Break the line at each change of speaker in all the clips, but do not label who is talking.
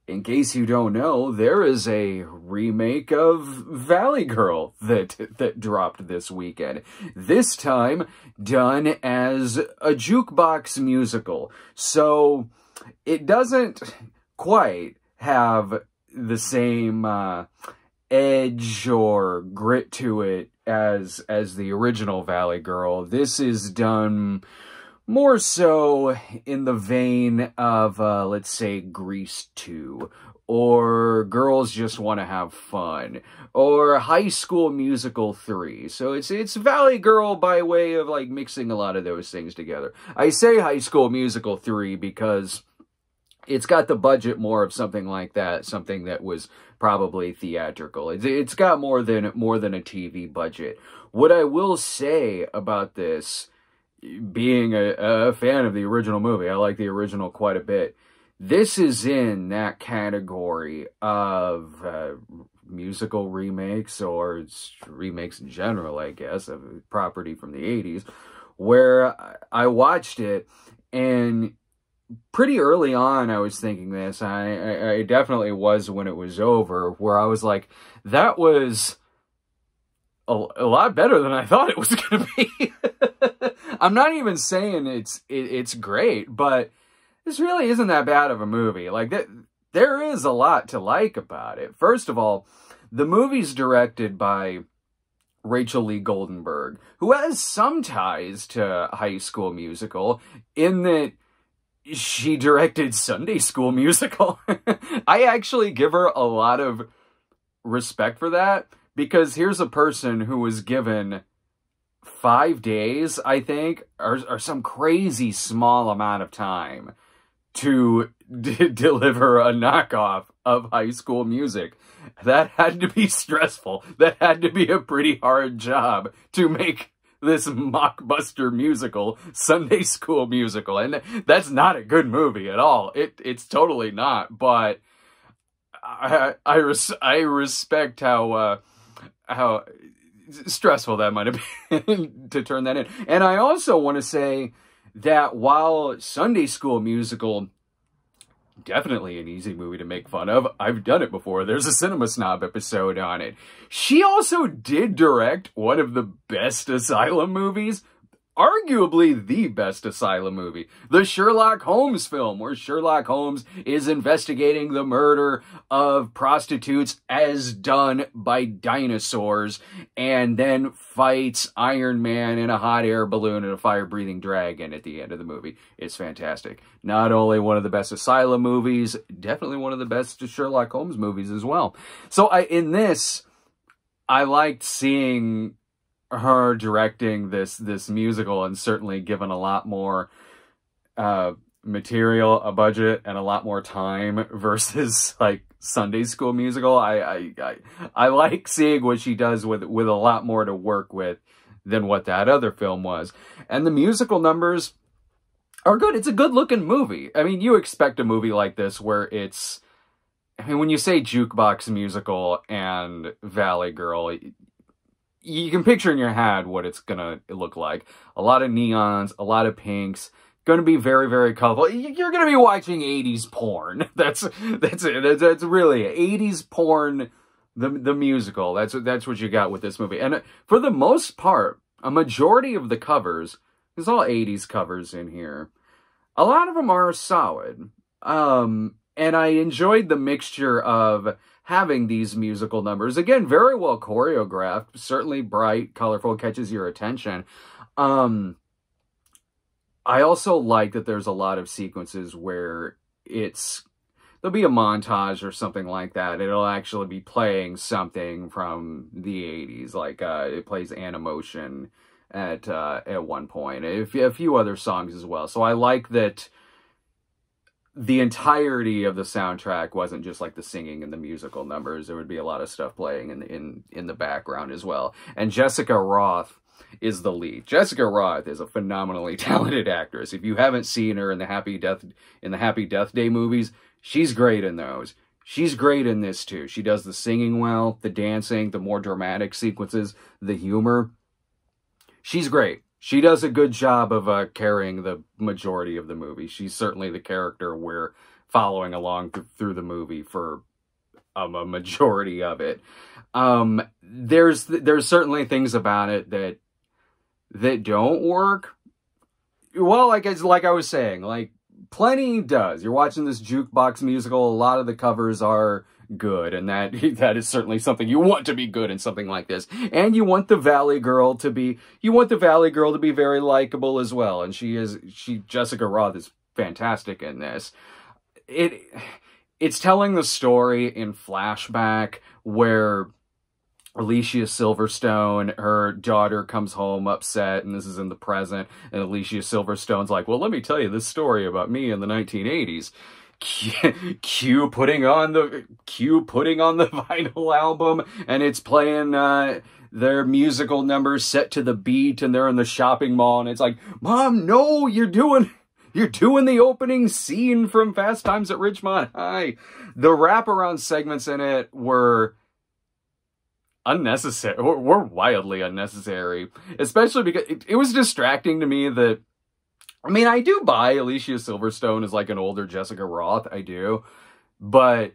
in case you don't know, there is a remake of Valley Girl that dropped this weekend. This time done as a jukebox musical. So it doesn't quite have the same edge or grit to it as the original Valley Girl. This is done more so in the vein of, let's say, Grease 2, or Girls Just Want to Have Fun, or High School Musical 3. So it's Valley Girl by way of, like, mixing a lot of those things together. I say High School Musical 3 because it's got the budget more of something like that, something that was probably theatrical. It's got more than a TV budget. What I will say about this, being a fan of the original movie, I like the original quite a bit. This is in that category of musical remakes, or remakes in general, I guess, of a property from the 80s, where I watched it, and pretty early on I was thinking this. I definitely was when it was over, where I was like, that was a lot better than I thought it was going to be. I'm not even saying it's great, but this really isn't that bad of a movie. Like, there is a lot to like about it. First of all, the movie's directed by Rachel Lee Goldenberg, who has some ties to High School Musical, in that she directed Sunday School Musical. I actually give her a lot of respect for that, because here's a person who was given 5 days, I think, or some crazy small amount of time to deliver a knockoff of High School Music. That had to be stressful. That had to be a pretty hard job to make this mockbuster musical, Sunday School Musical. And that's not a good movie at all. It's totally not. But I respect how stressful that might have been to turn that in. And I also want to say that while Sunday School Musical, definitely an easy movie to make fun of, I've done it before, there's a Cinema Snob episode on it, she also did direct one of the best Asylum movies, arguably the best Asylum movie, the Sherlock Holmes film, where Sherlock Holmes is investigating the murder of prostitutes as done by dinosaurs, and then fights Iron Man in a hot air balloon and a fire-breathing dragon at the end of the movie. It's fantastic. Not only one of the best Asylum movies, definitely one of the best Sherlock Holmes movies as well. So in this, I liked seeing her directing this musical, and certainly given a lot more material, a budget, and a lot more time versus like Sunday School Musical. I like seeing what she does with a lot more to work with than what that other film was. And the musical numbers are good. It's a good looking movie. I mean, you expect a movie like this where it's, I mean, when you say jukebox musical and Valley Girl, you can picture in your head what it's gonna look like. A lot of neons, a lot of pinks, gonna be very, very colorful. You're gonna be watching 80s porn. That's really 80s porn, the musical. That's what you got with this movie. And for the most part, a majority of the covers, there's all 80s covers in here, a lot of them are solid. And I enjoyed the mixture of having these musical numbers. Again, very well choreographed, certainly bright, colorful, catches your attention. I also like that there's a lot of sequences where there'll be a montage or something like that. It'll actually be playing something from the 80s, like it plays Animotion at one point. A few other songs as well. So I like that the entirety of the soundtrack wasn't just like the singing and the musical numbers. There would be a lot of stuff playing in the background as well. And Jessica Rothe is the lead. Jessica Rothe is a phenomenally talented actress. If you haven't seen her in the Happy Death Day movies, she's great in those. She's great in this too. She does the singing well, the dancing, the more dramatic sequences, the humor. She's great. She does a good job of carrying the majority of the movie. She's certainly the character we're following along through the movie for a majority of it. There's certainly things about it that don't work. Well, like I was saying, like, plenty does. You're watching this jukebox musical. A lot of the covers are good, and that is certainly something you want to be good in something like this. And you want the Valley Girl to be very likable as well. And Jessica Rothe is fantastic in this. It's telling the story in flashback where Alicia Silverstone, her daughter, comes home upset, and this is in the present, and Alicia Silverstone's like, well, let me tell you this story about me in the 1980s. Q putting on the vinyl album, and it's playing their musical numbers set to the beat, and they're in the shopping mall, and it's like, Mom, no, you're doing the opening scene from Fast Times at Ridgemont High. The wraparound segments in it were unnecessary, were wildly unnecessary, especially because it was distracting to me that, I mean, I do buy Alicia Silverstone as like an older Jessica Rothe, I do, but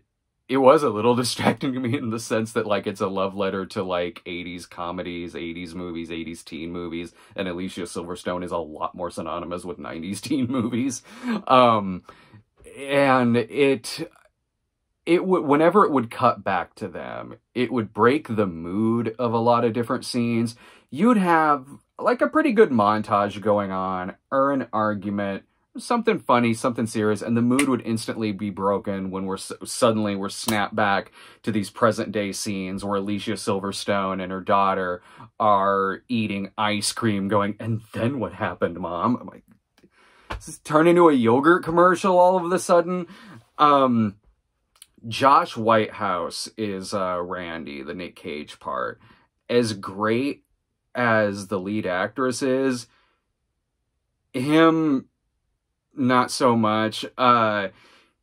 it was a little distracting to me in the sense that, like, it's a love letter to, like, 80s comedies, 80s movies, 80s teen movies, and Alicia Silverstone is a lot more synonymous with 90s teen movies. And it would, whenever it would cut back to them, it would break the mood of a lot of different scenes. You'd have, like, a pretty good montage going on, or an argument, something funny, something serious, and the mood would instantly be broken when we're snapped back to these present day scenes where Alicia Silverstone and her daughter are eating ice cream, going, and then what happened, Mom? I'm like, does this turn into a yogurt commercial all of a sudden? Josh Whitehouse is Randy, the Nick Cage part. As great as the lead actress is, him, not so much.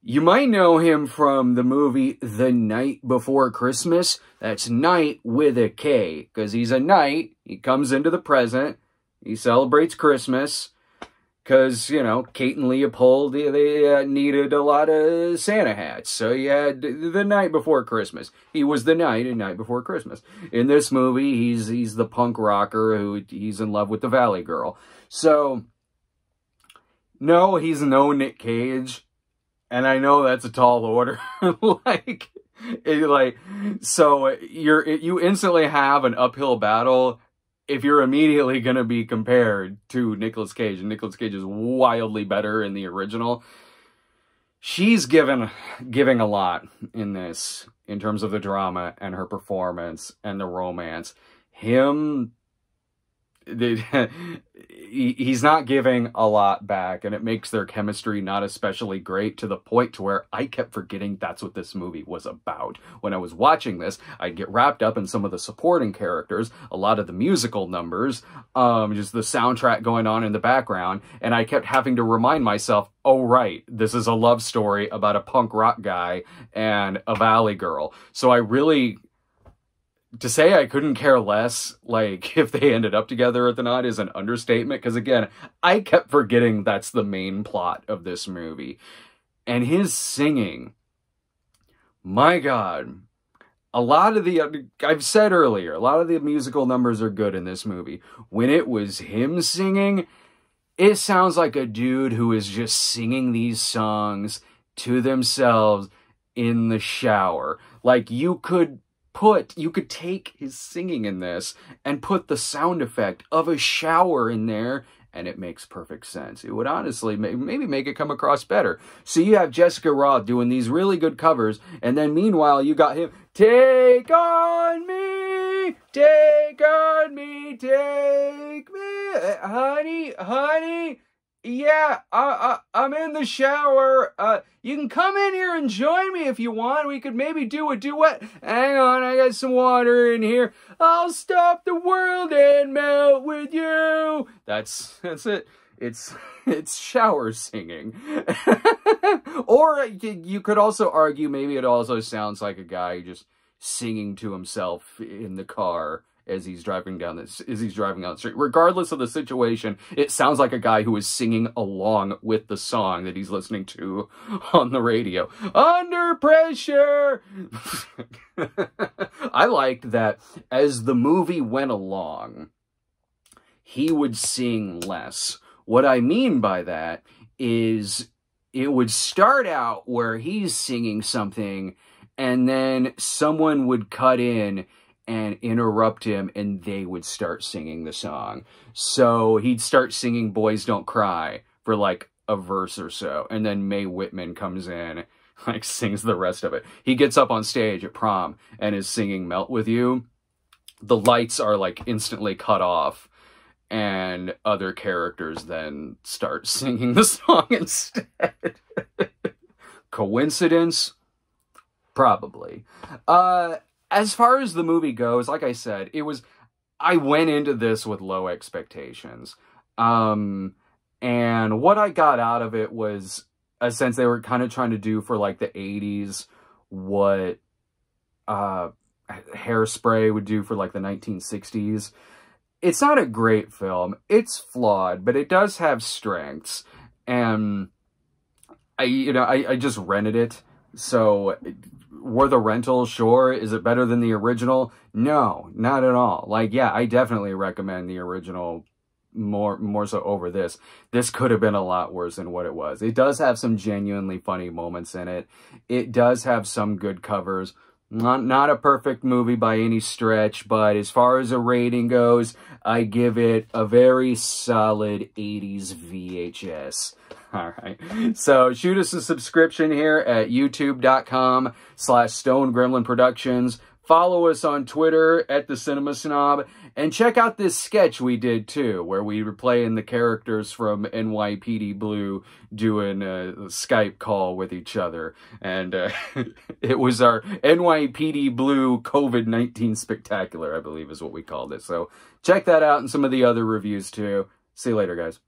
You might know him from the movie The Night Before Christmas. That's night with a K, because he's a knight. He comes into the present. He celebrates Christmas. Because, you know, Kate and Leopold, they needed a lot of Santa hats. So you had The Night Before Christmas. He was the knight in Night Before Christmas. In this movie, he's the punk rocker he's in love with the Valley Girl. So, no, he's no Nick Cage. And I know that's a tall order. So you instantly have an uphill battle if you're immediately going to be compared to Nicolas Cage, and Nicolas Cage is wildly better in the original. She's giving a lot in this, in terms of the drama and her performance and the romance. He's not giving a lot back, and it makes their chemistry not especially great, to the point to where I kept forgetting that's what this movie was about. When I was watching this, I'd get wrapped up in some of the supporting characters, a lot of the musical numbers, just the soundtrack going on in the background, and I kept having to remind myself, oh right, this is a love story about a punk rock guy and a Valley Girl. So I really, to say I couldn't care less, like, if they ended up together or not is an understatement, because, again, I kept forgetting that's the main plot of this movie. And his singing, my God, a lot of the, I've said earlier, a lot of the musical numbers are good in this movie. When it was him singing, it sounds like a dude who is just singing these songs to themselves in the shower. Like, you could take his singing in this and put the sound effect of a shower in there, and it makes perfect sense. It would honestly maybe make it come across better. So you have Jessica Rothe doing these really good covers, and then meanwhile you got him, take on me, take on me, take me, honey, yeah, I'm in the shower. You can come in here and join me if you want. We could maybe do a duet. Hang on, I got some water in here. I'll stop the world and melt with you. That's it. It's shower singing. Or you could also argue maybe it also sounds like a guy just singing to himself in the car as he's driving down the street. Regardless of the situation, it sounds like a guy who is singing along with the song that he's listening to on the radio. Under pressure! I liked that as the movie went along, he would sing less. What I mean by that is it would start out where he's singing something, and then someone would cut in and interrupt him, and they would start singing the song. So he'd start singing Boys Don't Cry for like a verse or so, and then Mae Whitman comes in, like sings the rest of it. He gets up on stage at prom and is singing Melt With You. The lights are like instantly cut off, and other characters then start singing the song instead. Coincidence? Probably. As far as the movie goes, like I said, I went into this with low expectations. And what I got out of it was a sense they were kind of trying to do for like the 80s what Hairspray would do for like the 1960s. It's not a great film. It's flawed, but it does have strengths. And I just rented it. So were the rentals, sure. Is it better than the original? No, not at all. Like, yeah, I definitely recommend the original more so over this. This could have been a lot worse than what it was. It does have some genuinely funny moments in it. It does have some good covers. Not a perfect movie by any stretch, but as far as a rating goes, I give it a very solid 80s VHS. All right. So shoot us a subscription here at youtube.com/StoneGremlinProductions. Follow us on Twitter at The Cinema Snob. And check out this sketch we did, too, where we were playing the characters from NYPD Blue doing a Skype call with each other. And it was our NYPD Blue COVID-19 Spectacular, I believe is what we called it. So check that out and some of the other reviews, too. See you later, guys.